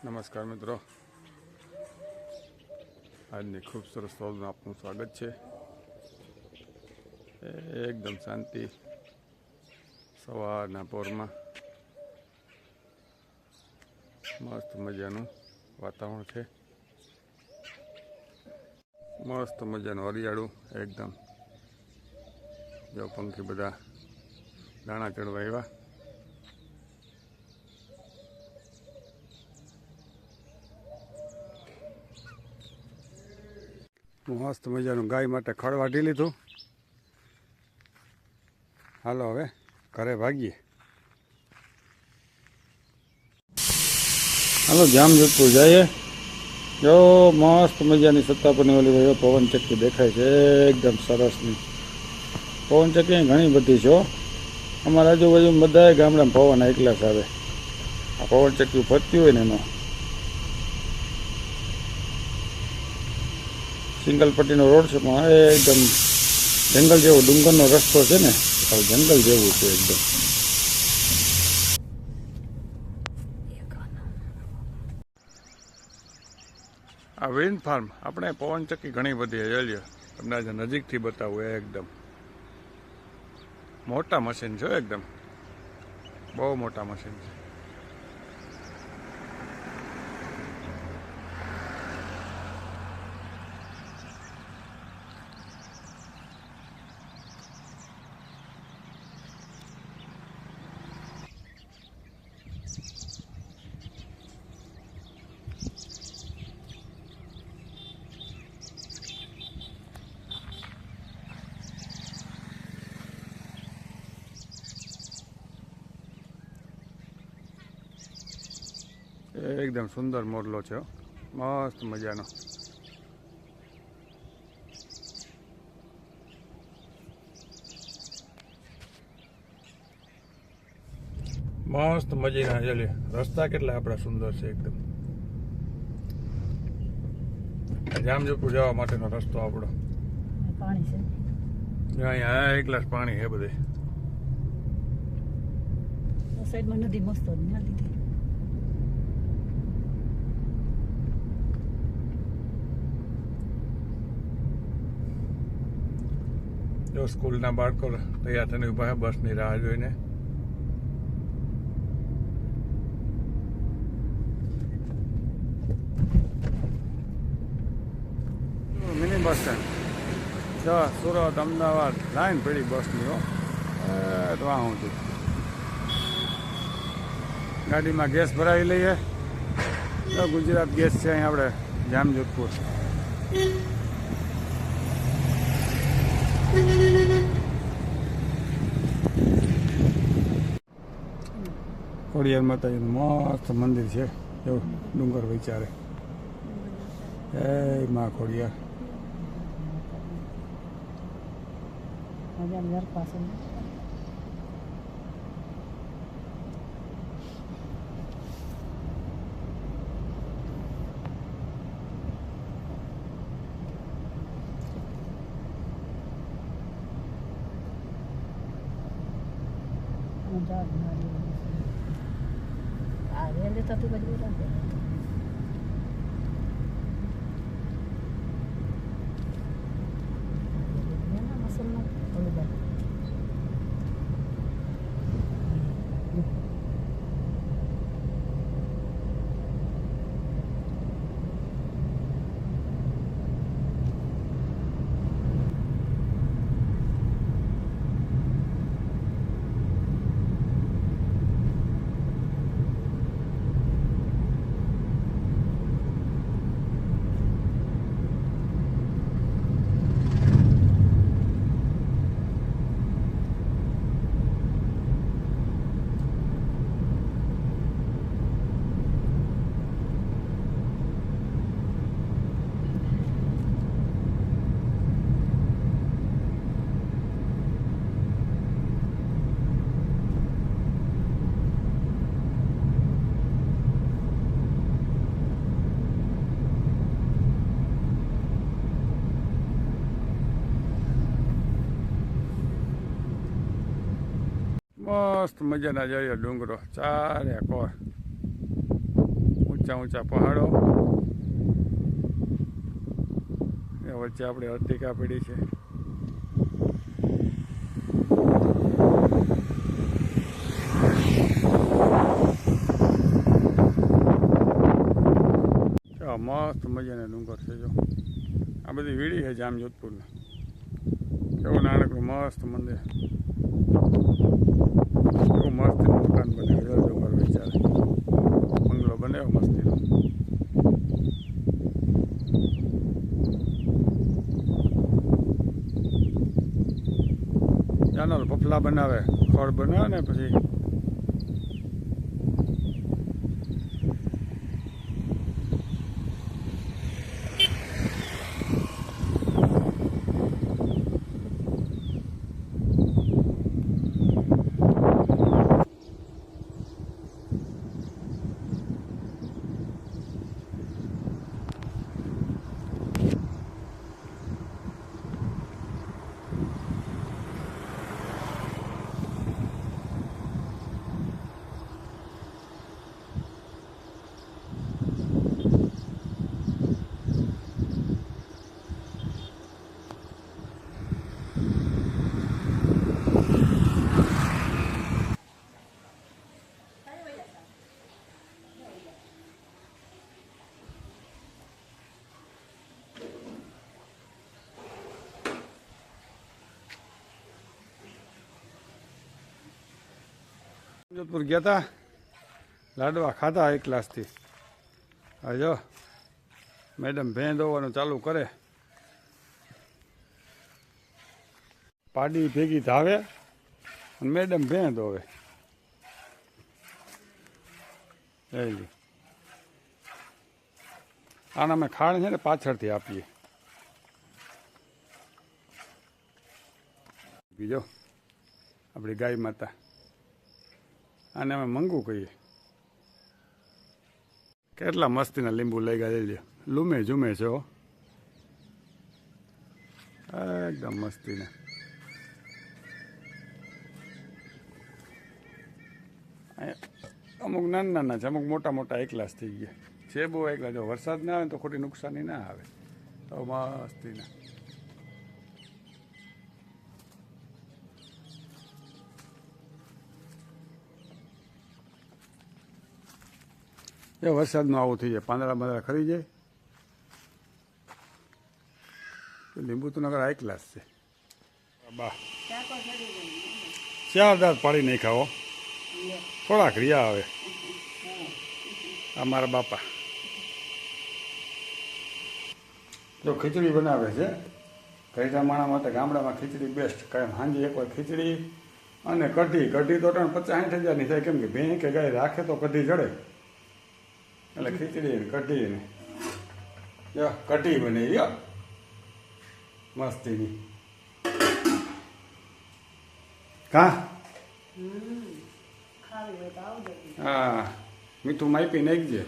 નમસ્કાર મિત્રો, આજની ખૂબ સરસ સ્ટોલમાં આપનું સ્વાગત છે. એકદમ શાંતિ સવારના પોરમાં મસ્ત મજાનું વાતાવરણ છે. મસ્ત મજાનું હરિયાળું એકદમ. જો પંખી બધા દાણા ચડવા આવ્યા. મસ્ત મજાનું ગાય માટે ખડ વાઢી લીધું. હાલો હવે ઘરે ભાગીએ. હાલો જામજોધપુર જઈએ. જો મસ્ત મજાની સત્તાપરની ઓલી ભાઈઓ પવનચક્કી દેખાય છે, એકદમ સરસની પવનચક્કી ઘણી બધી છે. અમારા આજુબાજુ બધા ગામડામાં પવન એકલા જ આવે. આ પવનચક્કી ફરતી હોય ને એનો સિંગલ પટ્ટીનો રોડ છે, પણ એકદમ જંગલ જેવો ડુંગરનો રસ્તો છે ને, જંગલ જેવું છે એકદમ. આ વિન્ડ ફાર્મ આપણે પવનચક્કી ઘણી બધી જોઈ. તમને આજે નજીકથી બતાવું. એકદમ મોટા મશીન છે, એકદમ બહુ મોટા મશીન છે. એકદમ સુંદર મોરલો છે, મસ્ત મજાનો. મસ્ત મજાના જલી રસ્તા કેટલા આપણા સુંદર છે એકદમ. જામજોધપુર જવા માટેનો રસ્તો આપણો. પાણી છે અહીંયા એક ગ્લાસ પાણી છે બધે. સાઈડમાં નદી મસ્ત ના લીધી. જો સ્કૂલના બાળકો તૈયાર થઈને ઉભા બસની રાહ જોઈને. મિની બસ સ્ટેન્ડ જો સુરત અમદાવાદ લાઈન પડી બસની. હો તો હું છું. ગાડીમાં ગેસ ભરાવી લઈએ. તો ગુજરાત ગેસ છે અહીં આપણે જામજોધપુર. ખોડિયાર માતાજીનું મસ્ત મંદિર છે, એવું ડુંગર વિચારે. જય મા ખોડિયાર. ઘર પાસે રેલવે થતું બધું રાખે. મસલમાં થોડું બધું મસ્ત મજાના જઈએ ડુંગરો ચારે કોર. ઊંચા ઊંચા પહાડો, એ વચ્ચે આપણે અર્ટિકા પડી છે. મસ્ત મજાના ડુંગર છે. જો આ બધી વીડી છે જામ જોધપુરની. કેવું નાનકડું મસ્ત મંદિર, કેવું મસ્ત મકાન બનાવ્યું ડુંગર વિચારે, બંગલો બનાવ્યો મસ્તીનો. જાનો પફલા બનાવે, ખડ બનાવે ને પછી જોધપુર ગયા હતા, લાડવા ખાધા એક ગ્લાસથી. હવે જો મેડમ ભેં દોવાનું ચાલુ કરે, પાડી ભેગી ધાવે અને મેડમ ભેં દોવે. જઈ આના અમે ખાણ છે ને પાછળથી આપીએ. બીજો આપણી ગાય માતા, આને અમે મંગું કહીએ. કેટલા મસ્તીના લીંબુ લઈ ગયા લઈ લો, લૂમે ઝૂમે છે હો, એકદમ મસ્તીના. અમુક નાના નાના છે, અમુક મોટા મોટા એકલાસ થઈ ગયા છે. બહુ એકલા, જો વરસાદ ના આવે તો ખોટી નુકસાની ના આવે. તો મસ્તીના એ વરસાદનું આવું થઈ જાય, પાંદડા પાંદડા ખરી જાય. લીંબુ તો નગર હાઈ ક્લાસ છે. બા 4 દાંત પાડી નહીં ખાવો, થોડાક રિયા આવે. આ મારા બાપા જો ખીચડી બનાવે છે. ઘરડા માણા માટે ગામડામાં ખીચડી બેસ્ટ. કાંઈ સાંજે એકવાર ખીચડી અને કઢી. કઢી તો 50-60 હજારની થાય, કેમ કે ભેં કે ગાય રાખે તો કઢી ચડે. એટલે ખીચડી ને કઢી ને જો કઢી બનાવી યો મસ્તીની. કા હા મીઠું માપી નાખજે.